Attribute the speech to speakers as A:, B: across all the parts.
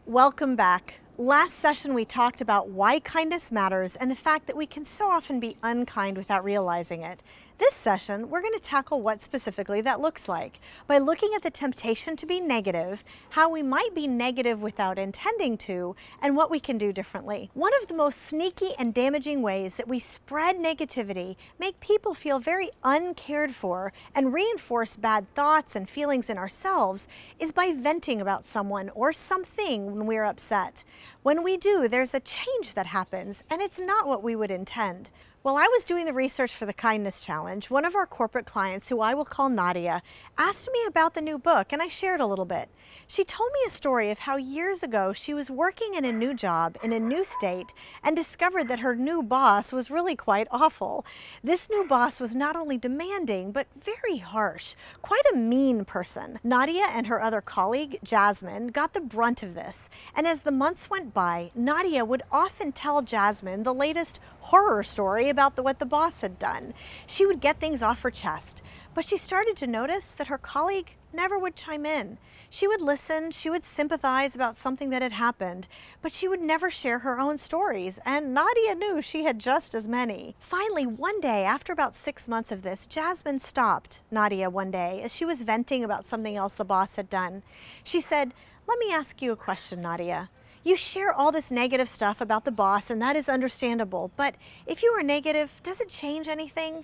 A: Welcome back. Last session we talked about why kindness matters and the fact that we can so often be unkind without realizing it. This session, we're going to tackle what specifically that looks like by looking at the temptation to be negative, how we might be negative without intending to, and what we can do differently. One of the most sneaky and damaging ways that we spread negativity, make people feel very uncared for, and reinforce bad thoughts and feelings in ourselves is by venting about someone or something when we're upset. When we do, there's a change that happens, and it's not what we would intend. While I was doing the research for the Kindness Challenge, one of our corporate clients, who I will call Nadia, asked me about the new book, and I shared a little bit. She told me a story of how years ago she was working in a new job in a new state and discovered that her new boss was really quite awful. This new boss was not only demanding, but very harsh, quite a mean person. Nadia and her other colleague, Jasmine, got the brunt of this, and as the months went by, Nadia would often tell Jasmine the latest horror story about what the boss had done. She would get things off her chest, but she started to notice that her colleague never would chime in. She would listen, she would sympathize about something that had happened, but she would never share her own stories, and Nadia knew she had just as many. Finally, one day, after about 6 months of this, Jasmine stopped Nadia one day as she was venting about something else the boss had done. She said, "Let me ask you a question, Nadia. You share all this negative stuff about the boss, and that is understandable, but if you were negative, does it change anything?"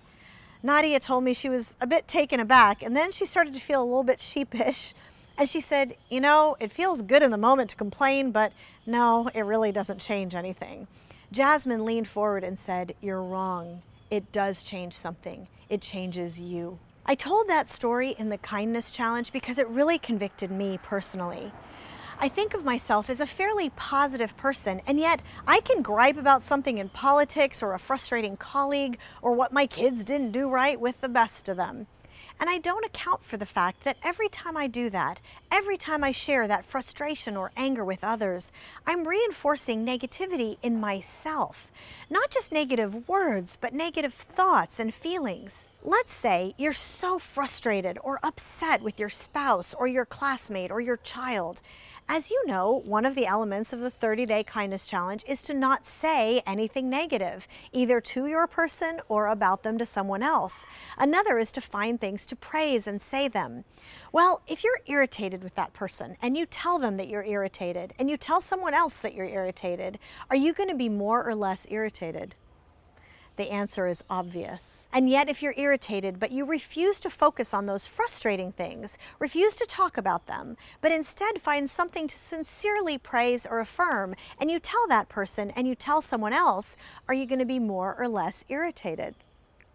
A: Nadia told me she was a bit taken aback, and then she started to feel a little bit sheepish, and she said, "You know, it feels good in the moment to complain, but no, it really doesn't change anything." Jasmine leaned forward and said, "You're wrong. It does change something. It changes you." I told that story in the Kindness Challenge because it really convicted me personally. I think of myself as a fairly positive person, and yet I can gripe about something in politics or a frustrating colleague or what my kids didn't do right with the best of them. And I don't account for the fact that every time I do that, every time I share that frustration or anger with others, I'm reinforcing negativity in myself. Not just negative words, but negative thoughts and feelings. Let's say you're so frustrated or upset with your spouse or your classmate or your child. As you know, one of the elements of the 30-day Kindness Challenge is to not say anything negative, either to your person or about them to someone else. Another is to find things to praise and say them. Well, if you're irritated with that person and you tell them that you're irritated and you tell someone else that you're irritated, are you going to be more or less irritated? The answer is obvious. And yet if you're irritated but you refuse to focus on those frustrating things, refuse to talk about them, but instead find something to sincerely praise or affirm, and you tell that person and you tell someone else, are you going to be more or less irritated?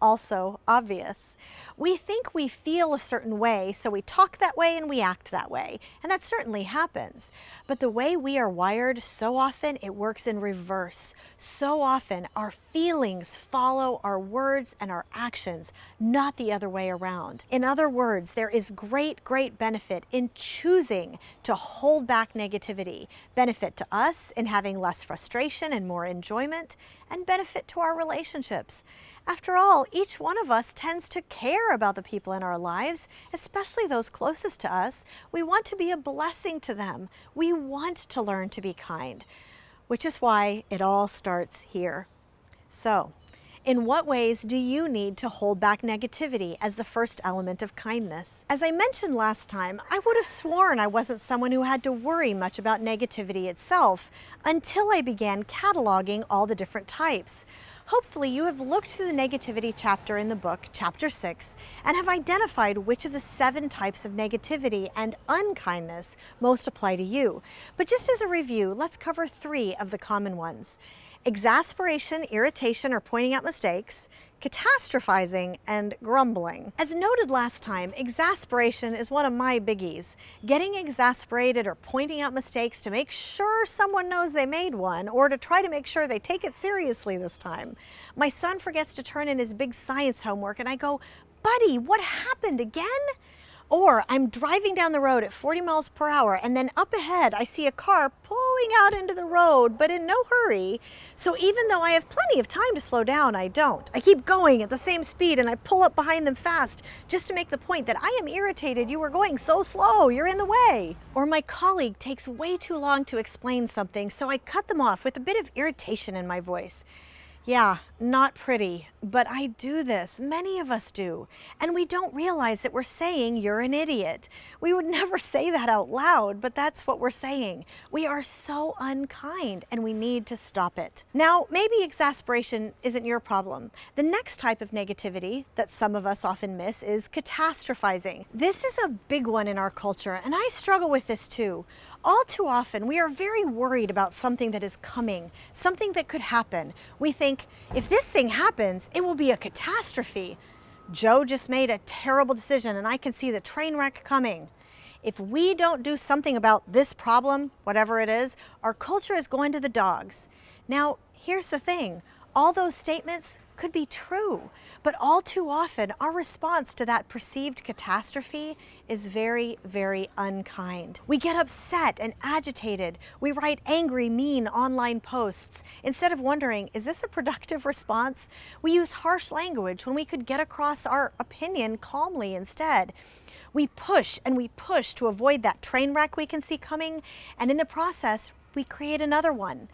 A: Also obvious. We think we feel a certain way, so we talk that way and we act that way, and that certainly happens. But the way we are wired, so often it works in reverse. So often our feelings follow our words and our actions, not the other way around. In other words, there is great benefit in choosing to hold back negativity. Benefit to us in having less frustration and more enjoyment, and benefit to our relationships. After all, each one of us tends to care about the people in our lives, especially those closest to us. We want to be a blessing to them. We want to learn to be kind, which is why it all starts here. So, in what ways do you need to hold back negativity as the first element of kindness? As I mentioned last time, I would have sworn I wasn't someone who had to worry much about negativity itself until I began cataloging all the different types. Hopefully you have looked through the negativity chapter in the book, chapter 6, and have identified which of the 7 types of negativity and unkindness most apply to you. But just as a review, let's cover 3 of the common ones: exasperation, irritation, or pointing out mistakes, catastrophizing, and grumbling. As noted last time, exasperation is one of my biggies. Getting exasperated or pointing out mistakes to make sure someone knows they made one, or to try to make sure they take it seriously this time. My son forgets to turn in his big science homework and I go, "Buddy, what happened again?" Or I'm driving down the road at 40 miles per hour and then up ahead I see a car pulling out into the road, but in no hurry. So even though I have plenty of time to slow down, I don't. I keep going at the same speed and I pull up behind them fast just to make the point that I am irritated. You were going so slow, you're in the way. Or my colleague takes way too long to explain something, so I cut them off with a bit of irritation in my voice. Yeah, not pretty, but I do this. Many of us do. And we don't realize that we're saying you're an idiot. We would never say that out loud, but that's what we're saying. We are so unkind and we need to stop it. Now, maybe exasperation isn't your problem. The next type of negativity that some of us often miss is catastrophizing. This is a big one in our culture, and I struggle with this too. All too often, we are very worried about something that is coming, something that could happen. We think, if this thing happens, it will be a catastrophe. Joe just made a terrible decision and I can see the train wreck coming. If we don't do something about this problem, whatever it is, our culture is going to the dogs. Now, here's the thing. All those statements could be true, but all too often our response to that perceived catastrophe is very, very unkind. We get upset and agitated. We write angry, mean online posts. Instead of wondering, is this a productive response? We use harsh language when we could get across our opinion calmly instead. We push and we push to avoid that train wreck we can see coming, and in the process, we create another one.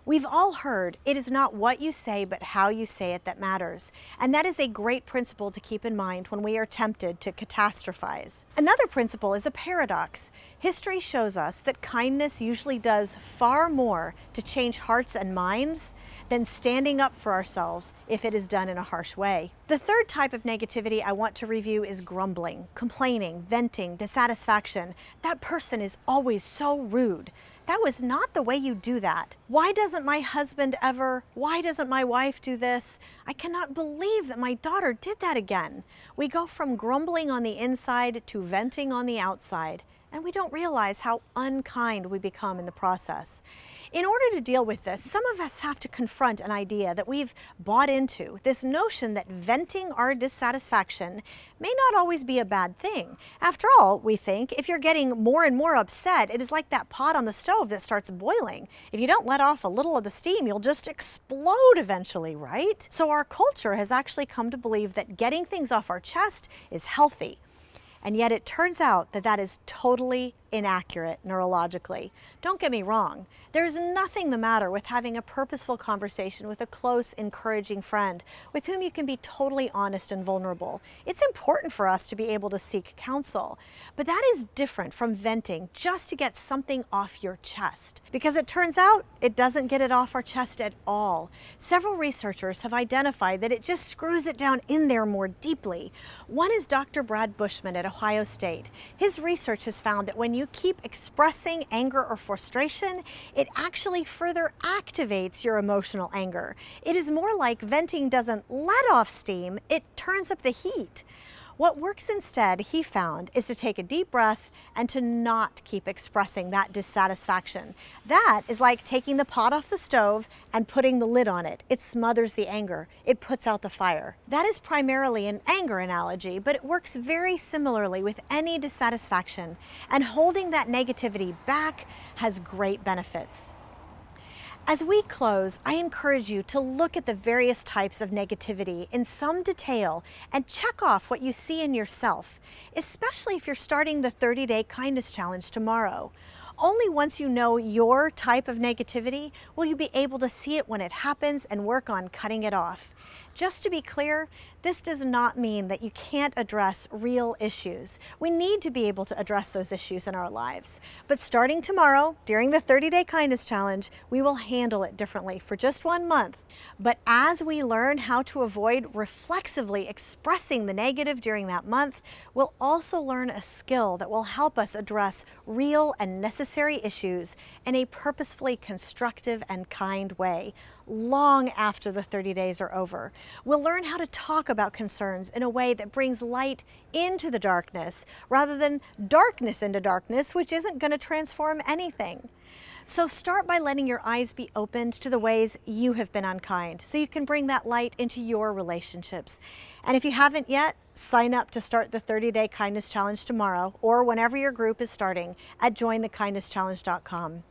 A: We've all heard it is not what you say, but how you say it that matters. And that is a great principle to keep in mind when we are tempted to catastrophize. Another principle is a paradox. History shows us that kindness usually does far more to change hearts and minds than standing up for ourselves if it is done in a harsh way. The third type of negativity I want to review is grumbling, complaining, venting, dissatisfaction. That person is always so rude. That was not the way you do that. Why doesn't my husband ever? Why doesn't my wife do this? I cannot believe that my daughter did that again. We go from grumbling on the inside to venting on the outside, and we don't realize how unkind we become in the process. In order to deal with this, some of us have to confront an idea that we've bought into, this notion that venting our dissatisfaction may not always be a bad thing. After all, we think, if you're getting more and more upset, it is like that pot on the stove that starts boiling. If you don't let off a little of the steam, you'll just explode eventually, right? So our culture has actually come to believe that getting things off our chest is healthy. And yet it turns out that that is totally inaccurate neurologically. Don't get me wrong. There's nothing the matter with having a purposeful conversation with a close, encouraging friend with whom you can be totally honest and vulnerable. It's important for us to be able to seek counsel, but that is different from venting just to get something off your chest, because it turns out it doesn't get it off our chest at all. Several researchers have identified that it just screws it down in there more deeply. One is Dr. Brad Bushman at Ohio State. His research has found that when you keep expressing anger or frustration, it actually further activates your emotional anger. It is more like venting doesn't let off steam, it turns up the heat. What works instead, he found, is to take a deep breath and to not keep expressing that dissatisfaction. That is like taking the pot off the stove and putting the lid on it. It smothers the anger. It puts out the fire. That is primarily an anger analogy, but it works very similarly with any dissatisfaction. And holding that negativity back has great benefits. As we close, I encourage you to look at the various types of negativity in some detail and check off what you see in yourself, especially if you're starting the 30-day kindness challenge tomorrow. Only once you know your type of negativity will you be able to see it when it happens and work on cutting it off. Just to be clear, this does not mean that you can't address real issues. We need to be able to address those issues in our lives. But starting tomorrow, during the 30-day kindness challenge, we will handle it differently for just 1 month. But as we learn how to avoid reflexively expressing the negative during that month, we'll also learn a skill that will help us address real and necessary issues in a purposefully constructive and kind way, long after the 30 days are over. We'll learn how to talk about concerns in a way that brings light into the darkness rather than darkness into darkness, which isn't going to transform anything. So start by letting your eyes be opened to the ways you have been unkind so you can bring that light into your relationships. And if you haven't yet, sign up to start the 30-day Kindness Challenge tomorrow or whenever your group is starting at jointhekindnesschallenge.com.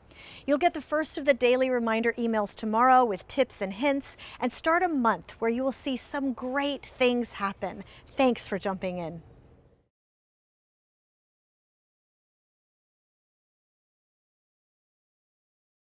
A: You'll get the first of the daily reminder emails tomorrow with tips and hints, and start a month where you will see some great things happen. Thanks for jumping in.